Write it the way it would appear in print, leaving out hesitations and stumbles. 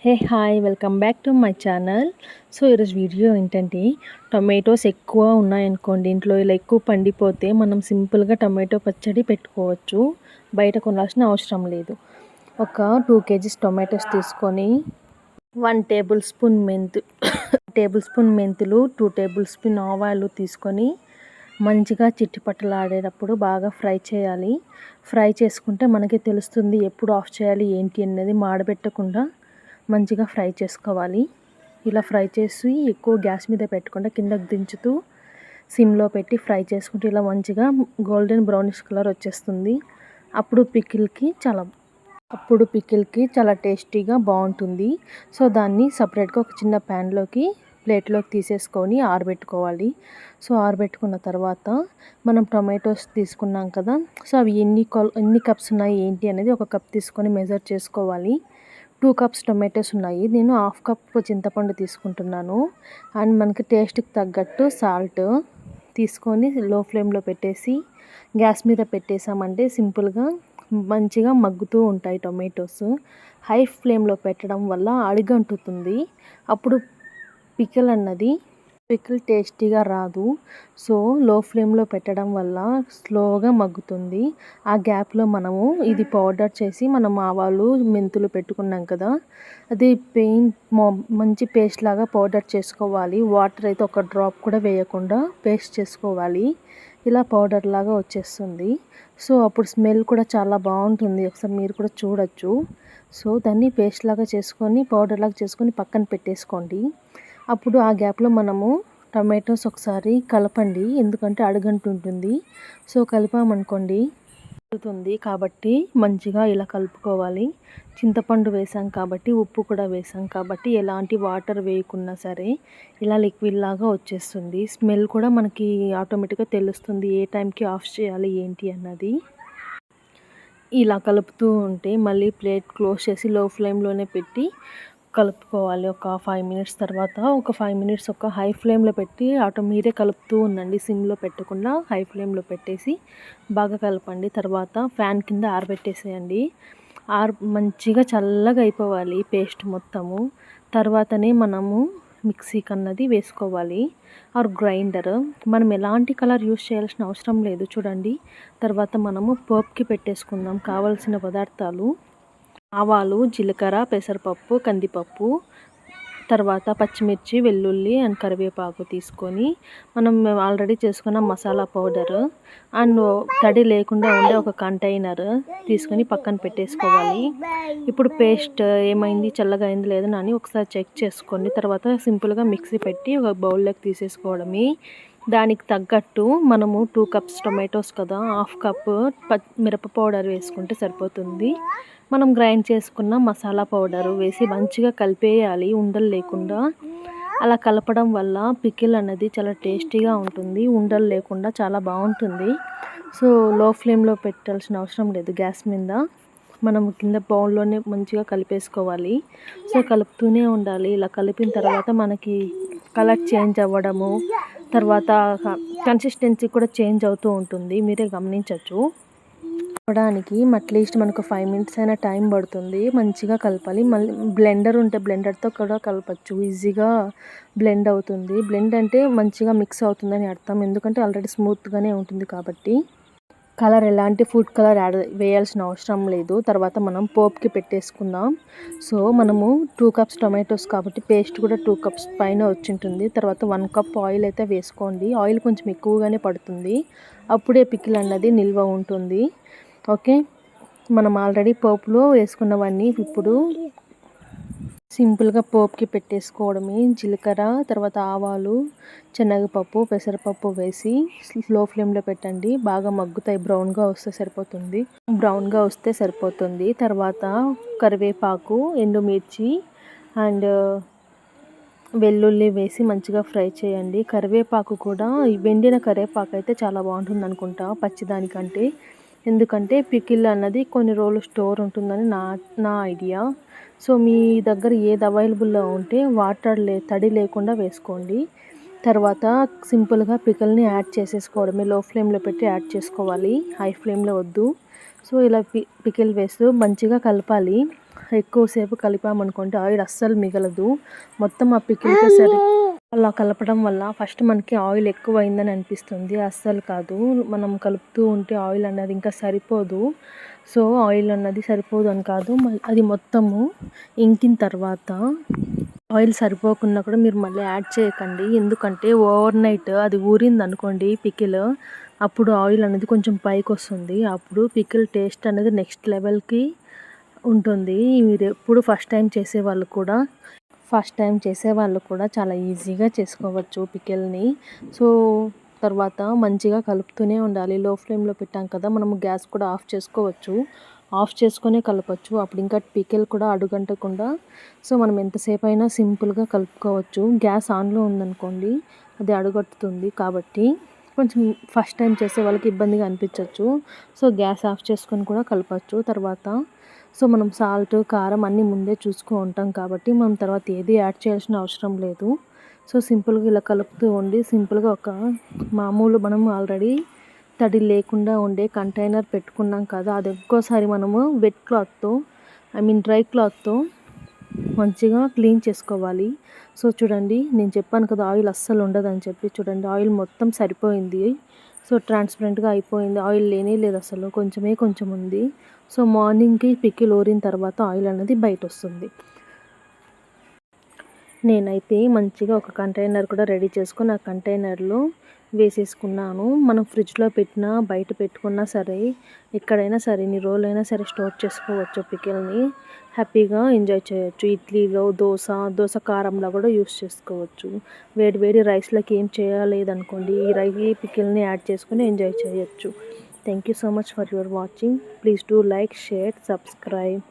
Hey hi welcome back to my channel. So ఈరోజు video ఏంటంటే, tomatoes ఎక్కువ ఉన్నాయనుకోండి ఇంట్లో, ఇలా ఎక్కువ పండిపోతే మనం సింపుల్గా టొమాటో పచ్చడి పెట్టుకోవచ్చు. బయట కొనాల్సిన అవసరం లేదు. ఒక 2 kgs టొమాటోస్ తీసుకొని 1 టేబుల్ స్పూన్ మెంతులు 2 టేబుల్ స్పూన్ ఆవాలు తీసుకొని మంచిగా చిట్టుపట్టలాడేటప్పుడు బాగా ఫ్రై చేయాలి. ఫ్రై చేసుకుంటే మనకి తెలుస్తుంది ఎప్పుడు ఆఫ్ చేయాలి ఏంటి అనేది. మాడబెట్టకుండా మంచిగా ఫ్రై చేసుకోవాలి. ఇలా ఫ్రై చేసి ఎక్కువ గ్యాస్ మీద పెట్టకుండా కిందకి దించుతూ సిమ్లో పెట్టి ఫ్రై చేసుకుంటే ఇలా మంచిగా గోల్డెన్ బ్రౌనిష్ కలర్ వచ్చేస్తుంది. అప్పుడు పికిల్కి చాలా టేస్టీగా బాగుంటుంది. సో దాన్ని సపరేట్గా ఒక చిన్న ప్లేట్లోకి తీసేసుకొని ఆరబెట్టుకోవాలి. సో ఆరబెట్టుకున్న తర్వాత మనం టొమాటోస్ తీసుకున్నాం కదా, సో అవి ఎన్ని కప్స్ ఉన్నాయి ఏంటి అనేది ఒక కప్ తీసుకొని మెజర్ చేసుకోవాలి. 2 కప్స్ టొమాటోస్ ఉన్నాయి. నేను 1/2 కప్ చింతపండు తీసుకుంటున్నాను. అండ్ మనకి టేస్ట్కి తగ్గట్టు సాల్ట్ తీసుకొని లో ఫ్లేమ్లో పెట్టేసి గ్యాస్ మీద పెట్టేసామంటే సింపుల్గా మంచిగా మగ్గుతూ ఉంటాయి టొమాటోస్. హై ఫ్లేమ్లో పెట్టడం వల్ల అడుగంటుతుంది. అప్పుడు పికిల్ టేస్టీగా రాదు. సో లో ఫ్లేమ్లో పెట్టడం వల్ల స్లోగా మగ్గుతుంది. ఆ గ్యాప్లో మనము ఇది పౌడర్ చేసి మనం ఆవాలు మెంతులు పెట్టుకున్నాం కదా, అది మంచి పేస్ట్ లాగా పౌడర్ చేసుకోవాలి. వాటర్ అయితే ఒక డ్రాప్ కూడా వేయకుండా పేస్ట్ చేసుకోవాలి. ఇలా పౌడర్ లాగా వచ్చేస్తుంది. సో అప్పుడు స్మెల్ కూడా చాలా బాగుంటుంది. ఒకసారి మీరు కూడా చూడొచ్చు. సో దాన్ని పేస్ట్ లాగా చేసుకొని పౌడర్ లాగా చేసుకొని పక్కన పెట్టేసుకోండి. అప్పుడు ఆ గ్యాప్లో మనము టమాటోస్ ఒకసారి కలపండి, ఎందుకంటే అడుగంటుంటుంది. సో కలిపామనుకోండి ఉంటుంది కాబట్టి మంచిగా ఇలా కలుపుకోవాలి. చింతపండు వేసాం కాబట్టి, ఉప్పు కూడా వేసాం కాబట్టి ఎలాంటి వాటర్ వేయకున్నా సరే ఇలా లిక్విడ్ లాగా వచ్చేస్తుంది. స్మెల్ కూడా మనకి ఆటోమేటిక్గా తెలుస్తుంది ఏ టైంకి ఆఫ్ చేయాలి ఏంటి అన్నది. ఇలా కలుపుతూ ఉంటే మళ్ళీ ప్లేట్ క్లోజ్ చేసి లో ఫ్లేమ్లోనే పెట్టి కలుపుకోవాలి. ఒక 5 మినిట్స్ తర్వాత ఒక 5 మినిట్స్ ఒక హై ఫ్లేమ్లో పెట్టి మీరే కలుపుతూ ఉండండి. సిమ్లో పెట్టకుండా హై ఫ్లేమ్లో పెట్టేసి బాగా కలపండి. తర్వాత ఫ్యాన్ కింద ఆరబెట్టేసేయండి. మంచిగా చల్లగా అయిపోవాలి పేస్ట్ మొత్తము. తర్వాతనే మనము మిక్సీకి అన్నది వేసుకోవాలి గ్రైండర్. మనం ఎలాంటి కలర్ యూస్ చేయాల్సిన అవసరం లేదు చూడండి. తర్వాత మనము పోప్కి పెట్టేసుకుందాం. కావాల్సిన పదార్థాలు ఆవాలు, జీలకర్ర, పెసరపప్పు, కందిపప్పు, తర్వాత పచ్చిమిర్చి, వెల్లుల్లి అండ్ కరివేపాకు తీసుకొని మనం ఆల్రెడీ చేసుకున్న మసాలా పౌడర్ అండ్ తడి లేకుండా ఉండే ఒక కంటైనర్ తీసుకొని పక్కన పెట్టేసుకోవాలి. ఇప్పుడు పేస్ట్ ఏమైంది, చల్లగా అయింది లేదని అని ఒకసారి చెక్ చేసుకోండి. తర్వాత సింపుల్గా మిక్సీ పెట్టి ఒక బౌల్లోకి తీసేసుకోవడమే. దానికి తగ్గట్టు మనము 2 కప్స్ టొమాటోస్ కదా, 1/2 కప్ మిరప పౌడర్ వేసుకుంటే సరిపోతుంది. మనం గ్రైండ్ చేసుకున్న మసాలా పౌడర్ వేసి మంచిగా కలిపేయాలి ఉండలు లేకుండా. అలా కలపడం వల్ల పికిల్ అనేది చాలా టేస్టీగా ఉంటుంది. ఉండలు లేకుండా చాలా బాగుంటుంది. సో లో ఫ్లేమ్లో పెట్టాల్సిన అవసరం లేదు. గ్యాస్ మీద మనం కింద బౌల్లోనే మంచిగా కలిపేసుకోవాలి. సో కలుపుతూనే ఉండాలి. ఇలా కలిపిన తర్వాత మనకి కలర్ చేంజ్ అవ్వడము, తర్వాత కన్సిస్టెన్సీ కూడా చేంజ్ అవుతూ ఉంటుంది. మీరే గమనించవచ్చు. కలపడానికి అట్లీస్ట్ మనకు 5 మినిట్స్ అయినా టైం పడుతుంది. మంచిగా కలపాలి. మళ్ళీ బ్లెండర్ ఉంటే బ్లెండర్తో కూడా కలపచ్చు. ఈజీగా బ్లెండ్ అవుతుంది. బ్లెండ్ అంటే మంచిగా మిక్స్ అవుతుందని అర్థం, ఎందుకంటే ఆల్రెడీ స్మూత్గానే ఉంటుంది కాబట్టి. కలర్ ఎలాంటి ఫుడ్ కలర్ వేయాల్సిన అవసరం లేదు. తర్వాత మనం పోప్కి పెట్టేసుకుందాం. సో మనము 2 కప్స్ టొమాటోస్ కాబట్టి పేస్ట్ కూడా 2 కప్స్ పైన వచ్చింటుంది. తర్వాత 1 కప్ ఆయిల్ అయితే వేసుకోండి. ఆయిల్ కొంచెం ఎక్కువగానే పడుతుంది. అప్పుడే పికిల్ అన్నది నిల్వ ఉంటుంది. ఓకే, మనం ఆల్రెడీ పోపులో వేసుకున్నవన్నీ ఇప్పుడు సింపుల్గా పోపుకి పెట్టేసుకోవడమే. జీలకర్ర, తర్వాత ఆవాలు, శనగపప్పు, పెసరపప్పు వేసి లో ఫ్లేమ్లో పెట్టండి. బాగా మగ్గుతాయి. బ్రౌన్గా వస్తే సరిపోతుంది. తర్వాత కరివేపాకు, ఎండుమిర్చి అండ్ వెల్లుల్లి వేసి మంచిగా ఫ్రై చేయండి. కరివేపాకు కూడా వెండిన కరివేపాకు అయితే చాలా బాగుంటుంది అనుకుంటా పచ్చిదానికంటే, ఎందుకంటే పికిల్ అన్నది కొన్ని రోజులు స్టోర్ ఉంటుందని నా ఐడియా. సో మీ దగ్గర ఏది అవైలబుల్లో ఉంటే తడి లేకుండా వేసుకోండి. తర్వాత సింపుల్గా పికిల్ని యాడ్ చేసేసుకోవడమే. లో ఫ్లేమ్లో పెట్టి యాడ్ చేసుకోవాలి, హై ఫ్లేమ్లో వద్దు. సో ఇలా పికిల్ వేస్తూ మంచిగా కలపాలి. ఎక్కువసేపు కలిపామనుకోండి ఆయిల్ అస్సలు మిగలదు. మొత్తం ఆ పికిల్‌కే అలా కలపడం వల్ల ఫస్ట్ మనకి ఆయిల్ ఎక్కువైందని అనిపిస్తుంది. అస్సలు కాదు. మనం కలుపుతూ ఉంటే ఆయిల్ అన్నది ఇంకా సరిపోదు. సో, ఆయిల్ అన్నది సరిపోదు అని కాదు. అది మొత్తము ఇంకిన తర్వాత ఆయిల్ సరిపోకున్నా కూడా మీరు మళ్ళీ యాడ్ చేయకండి. ఎందుకంటే ఓవర్ నైట్ అది ఊరిందనుకోండి పికిల్, అప్పుడు ఆయిల్ అనేది కొంచెం పైకొస్తుంది. అప్పుడు పికిల్ టేస్ట్ అనేది నెక్స్ట్ లెవెల్‌కి ఉంటుంది. మీరు ఎప్పుడు ఫస్ట్ టైం చేసేవాళ్ళు కూడా చాలా ఈజీగా చేసుకోవచ్చు పికిల్‌ని. సో, తర్వాత మంచిగా కలుపుతూనే ఉండాలి. లో ఫ్లేమ్‌లో పెట్టాం కదా! మనము గ్యాస్ కూడా ఆఫ్ చేసుకోవచ్చు. ఆఫ్ చేసుకొనే కలపొచ్చు. అప్పుడు ఇంకా పికిల్ కూడా అడుగంటకుండా సో, మనం ఎంతసేపైనా సింపుల్‌గా కలుపుకోవచ్చు. గ్యాస్ ఆన్‌లో ఉందనుకోండి అది అడుగంటుతుంది. కాబట్టి కొంచెం ఫస్ట్ టైం చేసే వాళ్ళకి ఇబ్బందిగా అనిపించొచ్చు. సో, గ్యాస్ ఆఫ్ చేసుకొని కూడా కలపొచ్చు. తర్వాత సో, మనం సాల్ట్, కారం అన్నీ ముందే చూసుకుంటాం కాబట్టి మనం తర్వాత ఏది యాడ్ చేయాల్సిన అవసరం లేదు. సో, సింపుల్‌గా ఇలా కలుపుతూ ఉండి సింపుల్‌గా ఒక మామూలు మనం ఆల్రెడీ తడి లేకుండా ఉండే కంటైనర్ పెట్టుకున్నాం కదా! అది ఇంకోసారి మనము వెట్ క్లాత్‌తో డ్రై క్లాత్‌తో మంచిగా క్లీన్ చేసుకోవాలి. సో, చూడండి నేను చెప్పాను కదా! ఆయిల్ అస్సలు ఉండదని చెప్పి. చూడండి ఆయిల్ మొత్తం సరిపోయింది. సో, ట్రాన్స్‌పరెంట్‌గా అయిపోయింది. ఆయిల్ లేనే లేదసలు. కొంచెం ఉంది. సో, మార్నింగ్‌కి పికిల్ ఊరిన తర్వాత ఆయిల్ అనేది బయటొస్తుంది. నేనైతే మంచిగా ఒక కంటైనర్ కూడా రెడీ చేసుకొని, ఆ కంటైనర్‌లో వేసేసుకున్నాను. మనం ఫ్రిడ్జ్‌లో పెట్టినా, బయట పెట్టుకున్నా సరే, ఎక్కడైనా సరే ఎన్ని రోజులైనా సరే స్టోర్ చేసుకోవచ్చు పికిల్‌ని. హ్యాపీగా ఎంజాయ్ చేయొచ్చు. ఇడ్లీలో, దోస కారంలో కూడా యూస్ చేసుకోవచ్చు. వేడి వేడి రైస్‌లోకి ఏం చేయలేదనుకోండి, ఈ పికిల్‌ని యాడ్ చేసుకొని ఎంజాయ్ చేయొచ్చు. Thank you so much for your watching. Please do like, share, subscribe.